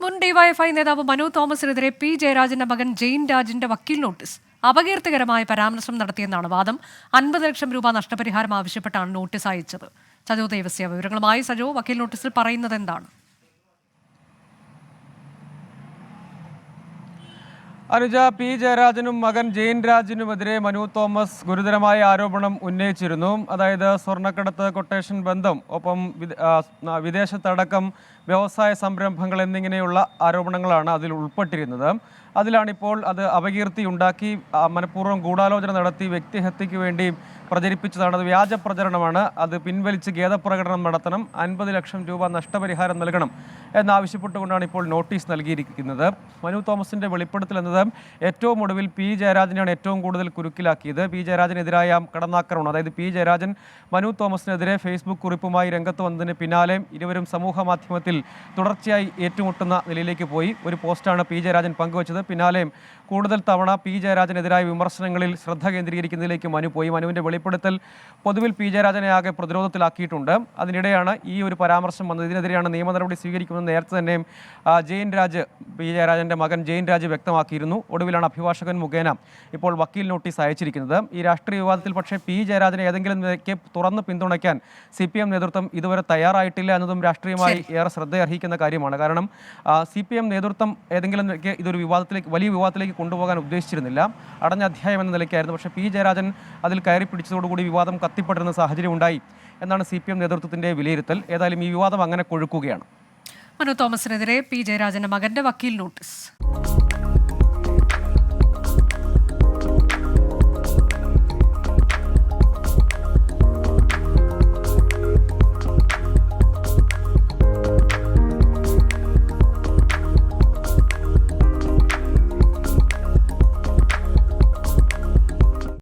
മുൻ ഡിവൈഎഫ്ഐ നേതാവ് മനു തോമസിനെതിരെ പി ജയരാജന്റെ മകൻ ജെയിൻ രാജിന്റെ വക്കീൽ നോട്ടീസ്. അപകീർത്തികരമായ പരാമർശം നടത്തിയെന്നാണ് വാദം. 50 ലക്ഷം രൂപ നഷ്ടപരിഹാരം ആവശ്യപ്പെട്ടാണ് നോട്ടീസ് അയച്ചത്. സജോ ദേവസ്യ വിവരങ്ങളുമായി. സജോ, വക്കീൽ നോട്ടീസിൽ പറയുന്നത് എന്താണ്? അനുജ, പി ജയരാജനും മകൻ ജെയിൻ രാജിനുമെതിരെ മനു തോമസ് ഗുരുതരമായ ആരോപണം ഉന്നയിച്ചിരുന്നു. അതായത് സ്വർണ്ണക്കടത്ത്, കൊട്ടേഷൻ ബന്ധം, ഒപ്പം വിദേശത്തടക്കം വ്യവസായ സംരംഭങ്ങൾ എന്നിങ്ങനെയുള്ള ആരോപണങ്ങളാണ് അതിൽ ഉൾപ്പെട്ടിരുന്നത്. അതിലാണിപ്പോൾ അത് അപകീർത്തി ഉണ്ടാക്കി മനഃപൂർവ്വം ഗൂഢാലോചന നടത്തി വ്യക്തിഹത്യയ്ക്ക് വേണ്ടി പ്രചരിപ്പിച്ചതാണ്. അത് വ്യാജ പ്രചരണമാണ്. അത് പിൻവലിച്ച് ഖേദപ്രകടനം നടത്തണം, 50 ലക്ഷം രൂപ നഷ്ടപരിഹാരം നൽകണം എന്നാവശ്യപ്പെട്ടുകൊണ്ടാണ് ഇപ്പോൾ നോട്ടീസ് നൽകിയിരിക്കുന്നത്. മനു തോമസിന്റെ വെളിപ്പെടുത്തൽ എന്നത് ഏറ്റവും ഒടുവിൽ പി ജയരാജനെയാണ് ഏറ്റവും കൂടുതൽ കുരുക്കിലാക്കിയത്. പി ജയരാജനെതിരായ കടന്നാക്രമണം, അതായത് പി ജയരാജൻ മനു തോമസിനെതിരെ ഫേസ്ബുക്ക് കുറിപ്പുമായി രംഗത്ത് വന്നതിന് പിന്നാലെ ഇരുവരും സമൂഹ മാധ്യമത്തിൽ തുടർച്ചയായി ഏറ്റുമുട്ടുന്ന നിലയിലേക്ക് പോയി. ഒരു പോസ്റ്റാണ് പി ജയരാജൻ പങ്കുവച്ചത്. പിന്നാലെ കൂടുതൽ തവണ പി ജയരാജനെതിരായ വിമർശനങ്ങളിൽ ശ്രദ്ധ കേന്ദ്രീകരിക്കുന്നതിലേക്ക് മനു പോയി. മനുവിൻ്റെ വെളിപ്പെടുത്തൽ പൊതുവിൽ പി ജയരാജനെ ആകെ പ്രതിരോധത്തിലാക്കിയിട്ടുണ്ട്. അതിനിടെയാണ് ഈ ഒരു പരാമർശം വന്നത്. ഇതിനെതിരെയാണ് നിയമ നടപടി സ്വീകരിക്കുമെന്ന് നേരത്തെ തന്നെ ജെയിൻ രാജ്, പി ജയരാജൻ്റെ മകൻ ജെയിൻ രാജ് വ്യക്തമാക്കിയിരുന്നു. ഒടുവിലാണ് അഭിഭാഷകൻ മുഖേന ഇപ്പോൾ വക്കീൽ നോട്ടീസ് അയച്ചിരിക്കുന്നത്. ഈ രാഷ്ട്രീയ വിവാദത്തിൽ പക്ഷേ പി ജയരാജനെ ഏതെങ്കിലും നിലയ്ക്ക് തുറന്ന് പിന്തുണയ്ക്കാൻ CPM നേതൃത്വം ഇതുവരെ തയ്യാറായിട്ടില്ല എന്നതും രാഷ്ട്രീയമായി ഏറെ ശ്രദ്ധയർഹിക്കുന്ന കാര്യമാണ്. കാരണം CPM നേതൃത്വം ഏതെങ്കിലും നിലയ്ക്ക് ഇതൊരു വിവാദത്തിലേക്ക്, വലിയ വിവാദത്തിലേക്ക് കൊണ്ടുപോകാൻ ഉദ്ദേശിച്ചിരുന്നില്ല. അടഞ്ഞ അധ്യായം എന്ന നിലയ്ക്കായിരുന്നു. പക്ഷേ പി ജയരാജൻ അതിൽ കയറി പിടിച്ചതോടുകൂടി വിവാദം കത്തിപ്പടരുന്ന സാഹചര്യം ഉണ്ടായി എന്നാണ് CPM നേതൃത്വത്തിൻ്റെ വിലയിരുത്തൽ. ഏതായാലും ഈ വിവാദം അങ്ങനെ കൊഴുക്കുകയാണ്. മനു തോമസിനെതിരെ പി ജയരാജന്റെ മകന്റെ വക്കീൽ നോട്ടീസ്.